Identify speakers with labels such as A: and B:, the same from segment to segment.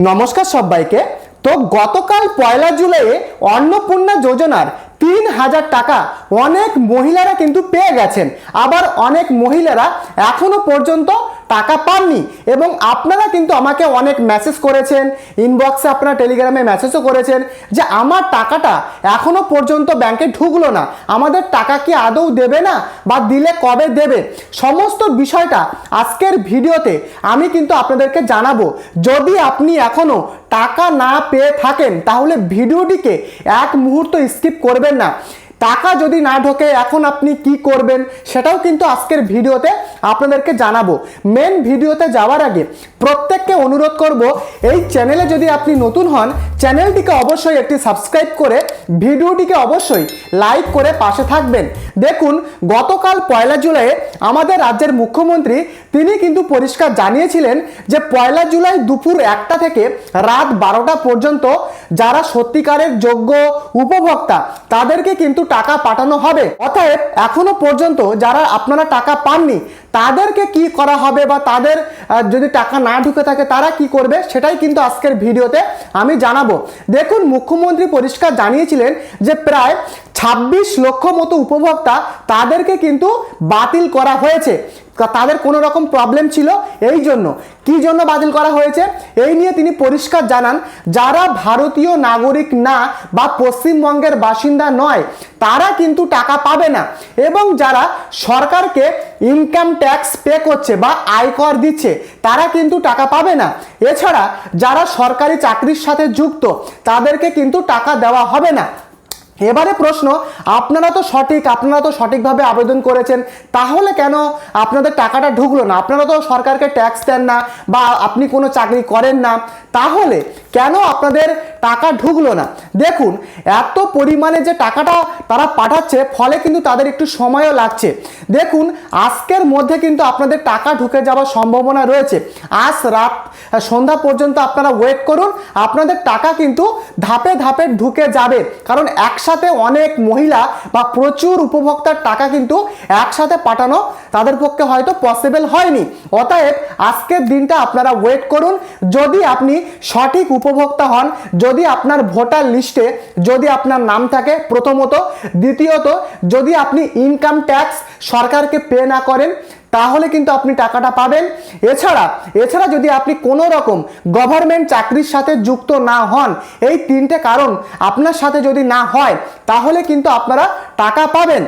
A: নমস্কার সবাইকে। তো গতকাল পয়লা জুলাইয়ে অন্নপূর্ণা যোজনার ৩,০০০ টাকা অনেক মহিলারা কিন্তু পেয়ে গেছেন, আবার অনেক মহিলারা এখনো পর্যন্ত টাকা পাননি। এবং আপনারা কিন্তু আমাকে অনেক মেসেজ করেছেন, ইনবক্সে আপনারা টেলিগ্রামে মেসেজও করেছেন যে আমার টাকাটা এখনো পর্যন্ত ব্যাংকে ঢুকলো না, আমাদের টাকা কি আদৌ দেবে না বা দিলে কবে দেবে। সমস্ত বিষয়টা আজকের ভিডিওতে আমি কিন্তু আপনাদেরকে জানাবো। যদি আপনি এখনো টাকা না পেয়ে থাকেন তাহলে ভিডিওটিকে এক মুহূর্ত স্কিপ করবেন না। টাকা যদি না ঢোকে এখন আপনি কি করবেন সেটাও কিন্তু আজকের ভিডিওতে আপনাদেরকে জানাবো। মেন ভিডিওতে যাওয়ার আগে প্রত্যেককে অনুরোধ করব, এই চ্যানেলে যদি আপনি নতুন হন চ্যানেলটিকে অবশ্যই একটি সাবস্ক্রাইব করে ভিডিওটিকে অবশ্যই লাইক করে পাশে থাকবেন। দেখুন, গতকাল পয়লা জুলাইয়ে আমাদের রাজ্যের মুখ্যমন্ত্রী তিনি কিন্তু পরিষ্কার জানিয়েছিলেন যে পয়লা জুলাই দুপুর 1টা থেকে রাত 12টা পর্যন্ত যারা সত্যিকারের যোগ্য উপভোক্তা তাদেরকে কিন্তু টাকা পাঠানো হবে। অতএব এখনো পর্যন্ত যারা আপনারা টাকা পাননি তাদেরকে কি করা হবে বা তাদের যদি টাকা না ঢুকে থাকে তারা কি করবে সেটাই কিন্তু আজকের ভিডিওতে আমি জানাবো। দেখুন, মুখ্যমন্ত্রী পরিষ্কার জানিয়েছিলেন যে প্রায় 26 লক্ষ মতো উপভোক্তা তাদেরকে কিন্তু বাতিল করা হয়েছে। তাদের কোনো রকম প্রবলেম ছিল, এই জন্য কি জন্য বাতিল করা হয়েছে এই নিয়ে তিনি পরিষ্কার জানান, যারা ভারতীয় নাগরিক না বা পশ্চিমবঙ্গের বাসিন্দা নয় তারা কিন্তু টাকা পাবে না, এবং যারা সরকারকে ইনকাম ট্যাক্স পে করছে বা আয়কর দিচ্ছে তারা কিন্তু টাকা পাবে না। এছাড়া যারা সরকারি চাকরির সাথে যুক্ত তাদেরকে কিন্তু টাকা দেওয়া হবে না। এবারে প্রশ্ন, আপনারা তো সঠিকভাবে আবেদন করেছেন, তাহলে কেন আপনাদের টাকাটা ঢুকলো না? আপনারা তো সরকারকে ট্যাক্স দেন না বা আপনি কোনো চাকরি করেন না, তাহলে কেন আপনাদের টাকা ঢুকলো না? দেখুন, এত পরিমাণে যে টাকাটা তারা পাঠাচ্ছে ফলে কিন্তু তাদের একটু সময়ও লাগছে। দেখুন, আজকের মধ্যে কিন্তু আপনাদের টাকা ঢুকে যাওয়ার সম্ভাবনা রয়েছে। আজ রাত সন্ধ্যা পর্যন্ত আপনারা ওয়েট করুন, আপনাদের টাকা কিন্তু ধাপে ধাপে ঢুকে যাবে। কারণ একসাথে অনেক মহিলা বা প্রচুর উপভোক্তার টাকা কিন্তু একসাথে পাঠানো তাদের পক্ষে হয়তো পসিবল হয়নি। অতএব আজকের দিনটা আপনারা ওয়েট করুন। যদি আপনি সঠিক উপভোক্তা হন, যদি আপনার ভোটার লিস্টে যদি আপনার নাম থাকে প্রথমত, দ্বিতীয়ত যদি আপনি ইনকাম ট্যাক্স সরকারকে পে না করেন তাহলে কিন্তু আপনি টাকাটা পাবেন। এছাড়া যদি আপনি কোনো রকম গভর্নমেন্ট চাকরির সাথে যুক্ত না হন, এই 3টে কারণ আপনার সাথে যদি না হয় তাহলে কিন্তু আপনারা টাকা পাবেন।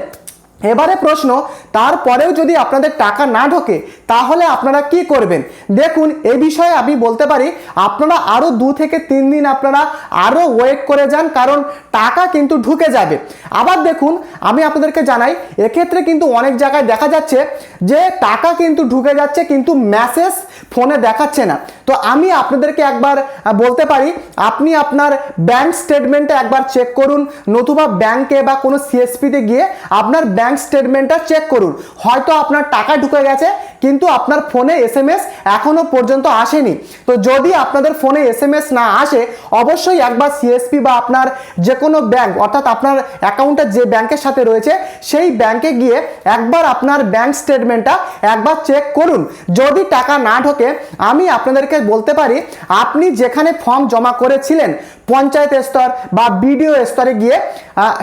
A: এবারে প্রশ্ন, তারপরেও যদি আপনাদের টাকা না ঢোকে তাহলে আপনারা কি করবেন? দেখুন, এই বিষয়ে আমি বলতে পারি আপনারা আরও 2 থেকে 3 দিন আপনারা আরও ওয়েট করে যান, কারণ টাকা কিন্তু ঢুকে যাবে। আবার দেখুন, আমি আপনাদেরকে জানাই এক্ষেত্রে কিন্তু অনেক জায়গায় দেখা যাচ্ছে যে টাকা কিন্তু ঢুকে যাচ্ছে কিন্তু মেসেজ ফোনে দেখাচ্ছে না। তো আমি আপনাদেরকে একবার বলতে পারি, আপনি আপনার ব্যাংক স্টেটমেন্টে একবার চেক করুন, নতুবা ব্যাংকে বা কোনো সিএসপিতে গিয়ে আপনার ব্যাংক স্টেটমেন্টটা চেক করুন। হয়তো আপনার টাকা ঢুকে গেছে কিন্তু আপনার ফোনে এসএমএস এখনো পর্যন্ত আসেনি। তো যদি আপনাদের ফোনে এসএমএস না আসে অবশ্যই একবার সিএসপি বা আপনার যে কোনো ব্যাংক, অর্থাৎ আপনার অ্যাকাউন্টে যে ব্যাংকের সাথে রয়েছে সেই ব্যাংকে গিয়ে একবার আপনার ব্যাংক স্টেটমেন্টটা একবার চেক করুন। যদি টাকা না ঢোকে আমি আপনাদেরকে বলতে পারি, আপনি যেখানে ফর্ম জমা করেছিলেন পঞ্চায়েত স্তর বা বিডিও স্তরে গিয়ে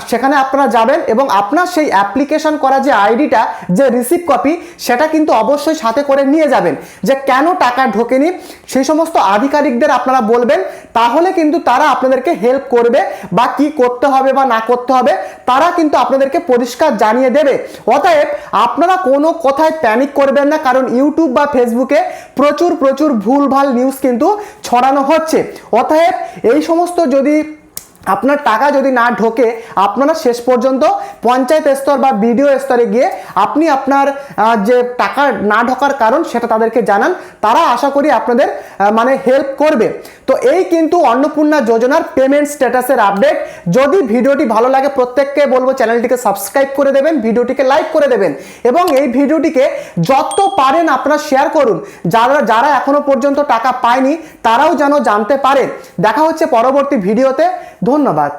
A: সেখানে আপনারা যাবেন এবং আপনার সেই অ্যাপ্লিকেশন করা যে আইডিটা, যে রিসিভ কপি, সেটা কিন্তু অবশ্যই সাথে করে নিয়ে যাবেন। যে কেন টাকা ঢোকেনি সেই সমস্ত আধিকারিকদের আপনারা বলবেন, তাহলে কিন্তু তারা আপনাদেরকে হেল্প করবে বা কি করতে হবে বা না করতে হবে তারা কিন্তু আপনাদেরকে পরিষ্কার জানিয়ে দেবে। অতএব আপনারা কোনো কথায় প্যানিক করবেন না, কারণ ইউটিউব বা ফেসবুকে প্রচুর ভুলভাল নিউজ কিন্তু ছড়ানো হচ্ছে। অতএব এই সমস্ত যদি আপনার টাকা যদি না ঢোকে আপনারা শেষ পর্যন্ত পঞ্চায়েত স্তর বা বিডিও স্তরে গিয়ে আপনি আপনার যে টাকা না ঢোকার কারণ সেটা তাদেরকে জানান, তারা আশা করি আপনাদের হেল্প করবে। তো এই কিন্তু অন্নপূর্ণা যোজনার পেমেন্ট স্ট্যাটাসের আপডেট। যদি ভিডিওটি ভালো লাগে প্রত্যেককে বলবো চ্যানেলটিকে সাবস্ক্রাইব করে দেবেন, ভিডিওটিকে লাইক করে দেবেন এবং এই ভিডিওটিকে যত পারেন আপনারা শেয়ার করুন। যারা এখনো পর্যন্ত টাকা পায়নি তারাও যেন জানতে পারে। দেখা হচ্ছে পরবর্তী ভিডিওতে। ধন্যবাদ।